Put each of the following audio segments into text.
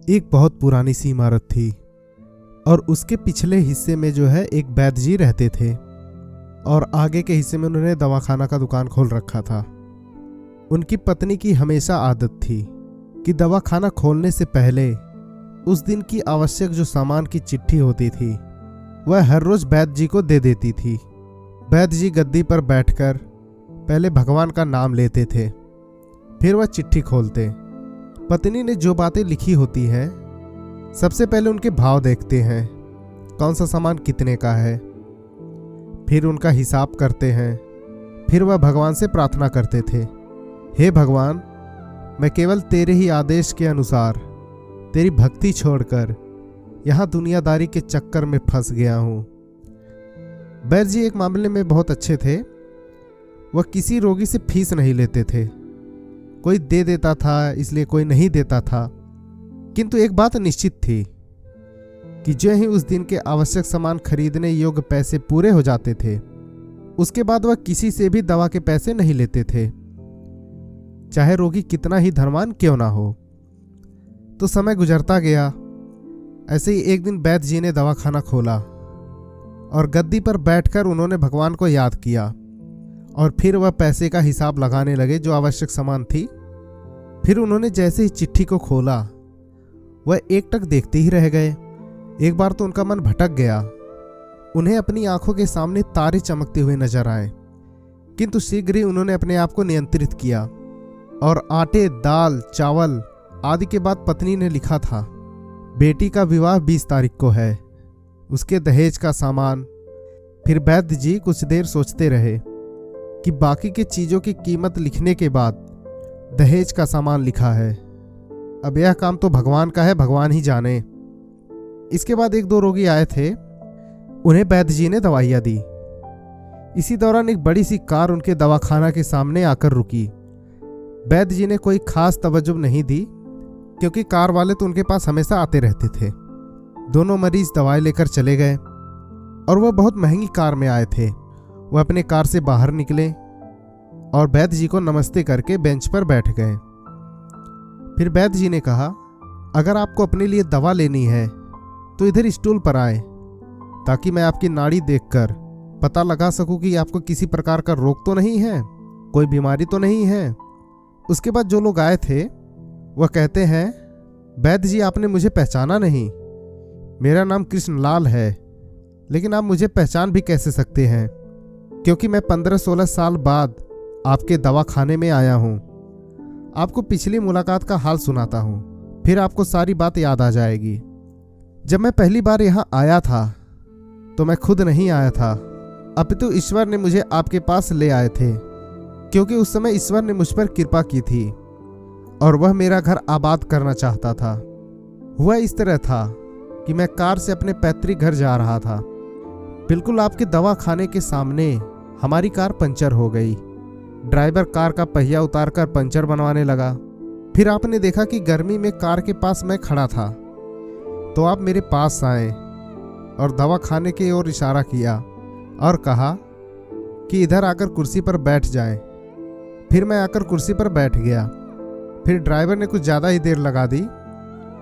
एक बहुत पुरानी सी इमारत थी और उसके पिछले हिस्से में जो है एक वैद्य जी रहते थे और आगे के हिस्से में उन्होंने दवाखाना का दुकान खोल रखा था। उनकी पत्नी की हमेशा आदत थी कि दवाखाना खोलने से पहले उस दिन की आवश्यक जो सामान की चिट्ठी होती थी वह हर रोज वैद्य जी को दे देती थी। वैद्य जी गद्दी पर बैठकर पहले भगवान का नाम लेते थे, फिर वह चिट्ठी खोलते। पत्नी ने जो बातें लिखी होती हैं सबसे पहले उनके भाव देखते हैं, कौन सा सामान कितने का है, फिर उनका हिसाब करते हैं। फिर वह भगवान से प्रार्थना करते थे, हे भगवान, मैं केवल तेरे ही आदेश के अनुसार तेरी भक्ति छोड़कर यहाँ दुनियादारी के चक्कर में फंस गया हूँ। वैद्य जी एक मामले में बहुत अच्छे थे। वह किसी रोगी से फीस नहीं लेते थे। कोई दे देता था इसलिए कोई नहीं देता था, किंतु एक बात निश्चित थी कि जो ही उस दिन के आवश्यक सामान खरीदने योग्य पैसे पूरे हो जाते थे उसके बाद वह किसी से भी दवा के पैसे नहीं लेते थे, चाहे रोगी कितना ही धनवान क्यों ना हो। तो समय गुजरता गया। ऐसे ही एक दिन वैद्य जी ने दवाखाना खोला और गद्दी पर बैठकर उन्होंने भगवान को याद किया और फिर वह पैसे का हिसाब लगाने लगे जो आवश्यक सामान थी। फिर उन्होंने जैसे ही चिट्ठी को खोला वह एकटक देखते ही रह गए। एक बार तो उनका मन भटक गया। उन्हें अपनी आंखों के सामने तारे चमकते हुए नजर आए, किंतु शीघ्र ही उन्होंने अपने आप को नियंत्रित किया और आटे, दाल, चावल आदि के बाद पत्नी ने लिखा था, बेटी का विवाह 20 तारीख को है, उसके दहेज का सामान। फिर वैद्य जी कुछ देर सोचते रहे कि बाकी के चीजों की कीमत लिखने के बाद दहेज का सामान लिखा है, अब यह काम तो भगवान का है, भगवान ही जाने। इसके बाद एक दो रोगी आए थे, उन्हें वैद्य जी ने दवाइयाँ दी। इसी दौरान एक बड़ी सी कार उनके दवाखाना के सामने आकर रुकी। वैद्य जी ने कोई खास तवज्जो नहीं दी क्योंकि कार वाले तो उनके पास हमेशा आते रहते थे। दोनों मरीज दवाई लेकर चले गए और वह बहुत महंगी कार में आए थे। वह अपने कार से बाहर निकले और वैद्य जी को नमस्ते करके बेंच पर बैठ गए। फिर वैद्य जी ने कहा, अगर आपको अपने लिए दवा लेनी है तो इधर स्टूल पर आए ताकि मैं आपकी नाड़ी देखकर पता लगा सकूं कि आपको किसी प्रकार का रोग तो नहीं है, कोई बीमारी तो नहीं है। उसके बाद जो लोग आए थे वह कहते हैं, वैद्य जी आपने मुझे पहचाना नहीं, मेरा नाम कृष्णलाल है, लेकिन आप मुझे पहचान भी कैसे सकते हैं क्योंकि मैं 15-16 साल बाद आपके दवाखाने में आया हूँ। आपको पिछली मुलाकात का हाल सुनाता हूँ, फिर आपको सारी बात याद आ जाएगी। जब मैं पहली बार यहाँ आया था तो मैं खुद नहीं आया था, अपितु ईश्वर ने मुझे आपके पास ले आए थे क्योंकि उस समय ईश्वर ने मुझ पर कृपा की थी और वह मेरा घर आबाद करना चाहता था। हुआ इस तरह था कि मैं कार से अपने पैतृक घर जा रहा था। बिल्कुल आपके दवा खाने के सामने हमारी कार पंचर हो गई। ड्राइवर कार का पहिया उतारकर पंचर बनवाने लगा। फिर आपने देखा कि गर्मी में कार के पास मैं खड़ा था तो आप मेरे पास आए और दवा खाने की ओर इशारा किया और कहा कि इधर आकर कुर्सी पर बैठ जाएं। फिर मैं आकर कुर्सी पर बैठ गया। फिर ड्राइवर ने कुछ ज़्यादा ही देर लगा दी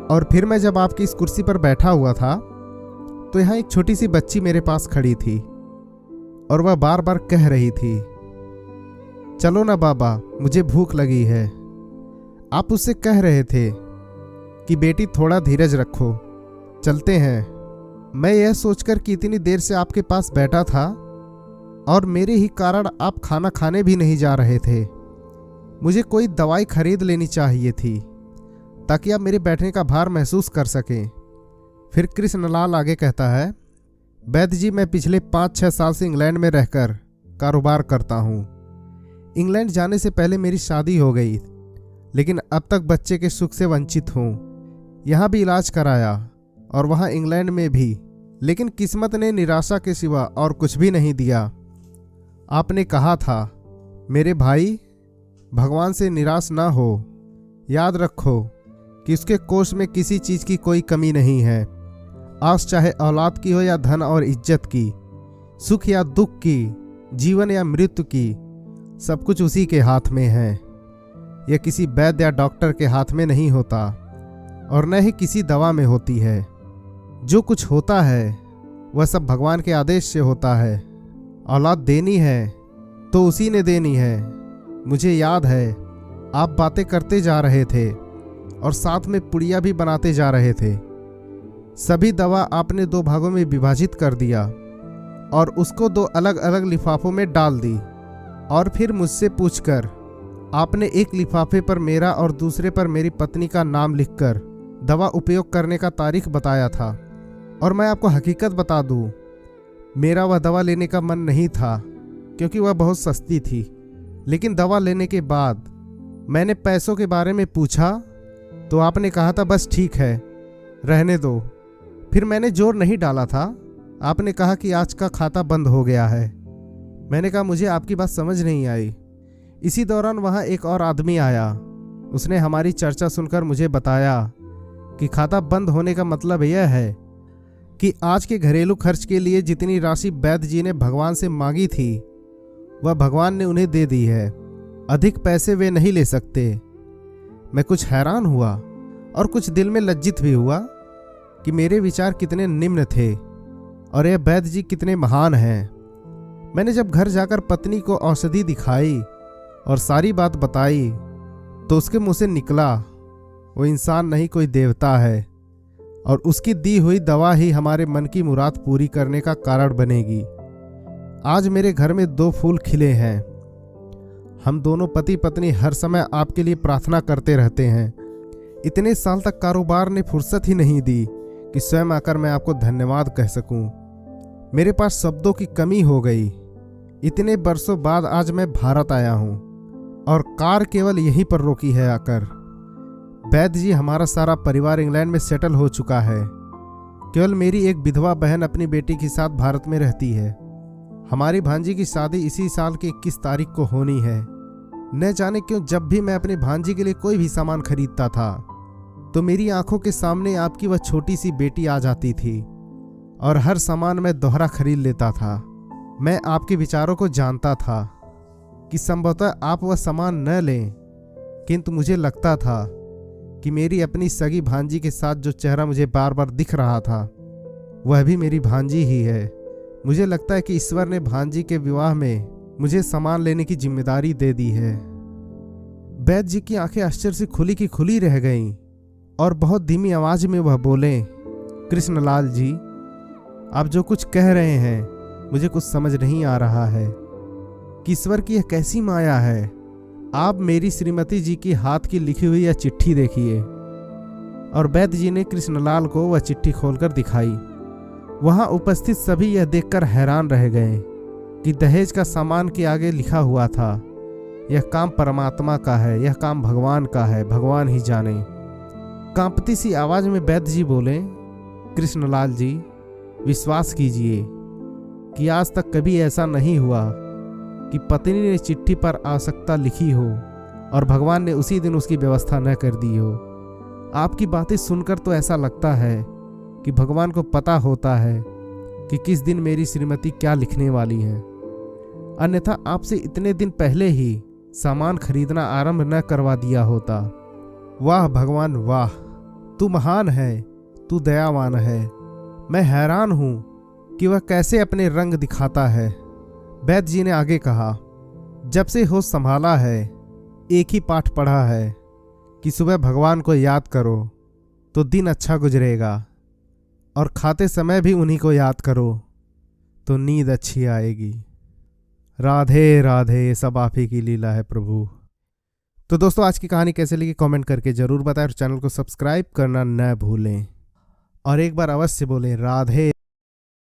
और फिर मैं जब आपकी इस कुर्सी पर बैठा हुआ था तो यहाँ एक छोटी सी बच्ची मेरे पास खड़ी थी और वह बार बार कह रही थी, चलो ना बाबा, मुझे भूख लगी है। आप उससे कह रहे थे कि बेटी थोड़ा धीरज रखो, चलते हैं। मैं यह सोचकर कि इतनी देर से आपके पास बैठा था और मेरे ही कारण आप खाना खाने भी नहीं जा रहे थे, मुझे कोई दवाई खरीद लेनी चाहिए थी ताकि आप मेरे बैठने का भार महसूस कर सकें। फिर कृष्णलाल आगे कहता है, वैद्य जी, मैं पिछले 5-6 साल से इंग्लैंड में रहकर कारोबार करता हूँ। इंग्लैंड जाने से पहले मेरी शादी हो गई, लेकिन अब तक बच्चे के सुख से वंचित हूँ। यहाँ भी इलाज कराया और वहाँ इंग्लैंड में भी, लेकिन किस्मत ने निराशा के सिवा और कुछ भी नहीं दिया। आपने कहा था, मेरे भाई, भगवान से निराश ना हो, याद रखो कि उसके कोष में किसी चीज़ की कोई कमी नहीं है। आस चाहे औलाद की हो या धन और इज्जत की, सुख या दुख की, जीवन या मृत्यु की, सब कुछ उसी के हाथ में है। यह किसी वैद्य या डॉक्टर के हाथ में नहीं होता और न ही किसी दवा में होती है। जो कुछ होता है वह सब भगवान के आदेश से होता है। औलाद देनी है तो उसी ने देनी है। मुझे याद है आप बातें करते जा रहे थे और साथ में पुड़िया भी बनाते जा रहे थे। सभी दवा आपने 2 भागों में विभाजित कर दिया और उसको 2 अलग अलग लिफाफों में डाल दी और फिर मुझसे पूछकर आपने एक लिफाफे पर मेरा और दूसरे पर मेरी पत्नी का नाम लिखकर दवा उपयोग करने का तारीख बताया था। और मैं आपको हकीकत बता दूं, मेरा वह दवा लेने का मन नहीं था क्योंकि वह बहुत सस्ती थी। लेकिन दवा लेने के बाद मैंने पैसों के बारे में पूछा तो आपने कहा था बस ठीक है, रहने दो। फिर मैंने जोर नहीं डाला था। आपने कहा कि आज का खाता बंद हो गया है। मैंने कहा मुझे आपकी बात समझ नहीं आई। इसी दौरान वहाँ एक और आदमी आया। उसने हमारी चर्चा सुनकर मुझे बताया कि खाता बंद होने का मतलब यह है कि आज के घरेलू खर्च के लिए जितनी राशि वैद्य जी ने भगवान से मांगी थी वह भगवान ने उन्हें दे दी है। अधिक पैसे वे नहीं ले सकते। मैं कुछ हैरान हुआ और कुछ दिल में लज्जित भी हुआ कि मेरे विचार कितने निम्न थे और यह वैद्य जी कितने महान हैं। मैंने जब घर जाकर पत्नी को औषधि दिखाई और सारी बात बताई तो उसके मुंह से निकला, वो इंसान नहीं कोई देवता है और उसकी दी हुई दवा ही हमारे मन की मुराद पूरी करने का कारण बनेगी। आज मेरे घर में 2 फूल खिले हैं। हम दोनों पति पत्नी हर समय आपके लिए प्रार्थना करते रहते हैं। इतने साल तक कारोबार ने फुर्सत ही नहीं दी कि स्वयं आकर मैं आपको धन्यवाद कह सकूं। मेरे पास शब्दों की कमी हो गई। इतने वर्षों बाद आज मैं भारत आया हूं और कार केवल यहीं पर रोकी है आकर। वैद्य जी हमारा सारा परिवार इंग्लैंड में सेटल हो चुका है। केवल मेरी एक विधवा बहन अपनी बेटी के साथ भारत में रहती है। हमारी भांजी की शादी इसी साल की 21 तारीख को होनी है। न जाने क्यों जब भी मैं अपनी भांजी के लिए कोई भी सामान खरीदता था तो मेरी आंखों के सामने आपकी वह छोटी सी बेटी आ जाती थी और हर सामान मैं दोहरा खरीद लेता था। मैं आपके विचारों को जानता था कि संभवतः आप वह सामान न लें, किंतु मुझे लगता था कि मेरी अपनी सगी भांजी के साथ जो चेहरा मुझे बार बार दिख रहा था वह भी मेरी भांजी ही है। मुझे लगता है कि ईश्वर ने भांजी के विवाह में मुझे सामान लेने की जिम्मेदारी दे दी है। वैद्य जी की आंखें आश्चर्य से खुली की खुली रह गईं और बहुत धीमी आवाज में वह बोले, कृष्णलाल जी, आप जो कुछ कह रहे हैं मुझे कुछ समझ नहीं आ रहा है कि ईश्वर की यह कैसी माया है। आप मेरी श्रीमती जी की हाथ की लिखी हुई यह चिट्ठी देखिए। और वैद्य जी ने कृष्णलाल को वह चिट्ठी खोलकर दिखाई। वहां उपस्थित सभी यह देखकर हैरान रह गए कि दहेज का सामान के आगे लिखा हुआ था, यह काम परमात्मा का है, यह काम भगवान का है, भगवान ही जाने। कांपती सी आवाज में वैद्य जी बोले, कृष्णलाल जी, विश्वास कीजिए कि आज तक कभी ऐसा नहीं हुआ कि पत्नी ने चिट्ठी पर आवश्यकता लिखी हो और भगवान ने उसी दिन उसकी व्यवस्था न कर दी हो। आपकी बातें सुनकर तो ऐसा लगता है कि भगवान को पता होता है कि किस दिन मेरी श्रीमती क्या लिखने वाली है, अन्यथा आपसे इतने दिन पहले ही सामान खरीदना आरंभ न करवा दिया होता। वाह भगवान वाह, तू महान है, तू दयावान है। मैं हैरान हूं कि वह कैसे अपने रंग दिखाता है। वैद्य जी ने आगे कहा, जब से होश संभाला है एक ही पाठ पढ़ा है कि सुबह भगवान को याद करो तो दिन अच्छा गुजरेगा और खाते समय भी उन्हीं को याद करो तो नींद अच्छी आएगी। राधे राधे, ये सब आप ही की लीला है प्रभु। तो दोस्तों, आज की कहानी कैसे लगी कमेंट करके जरूर बताएं और चैनल को सब्सक्राइब करना न भूलें और एक बार अवश्य बोलें राधे।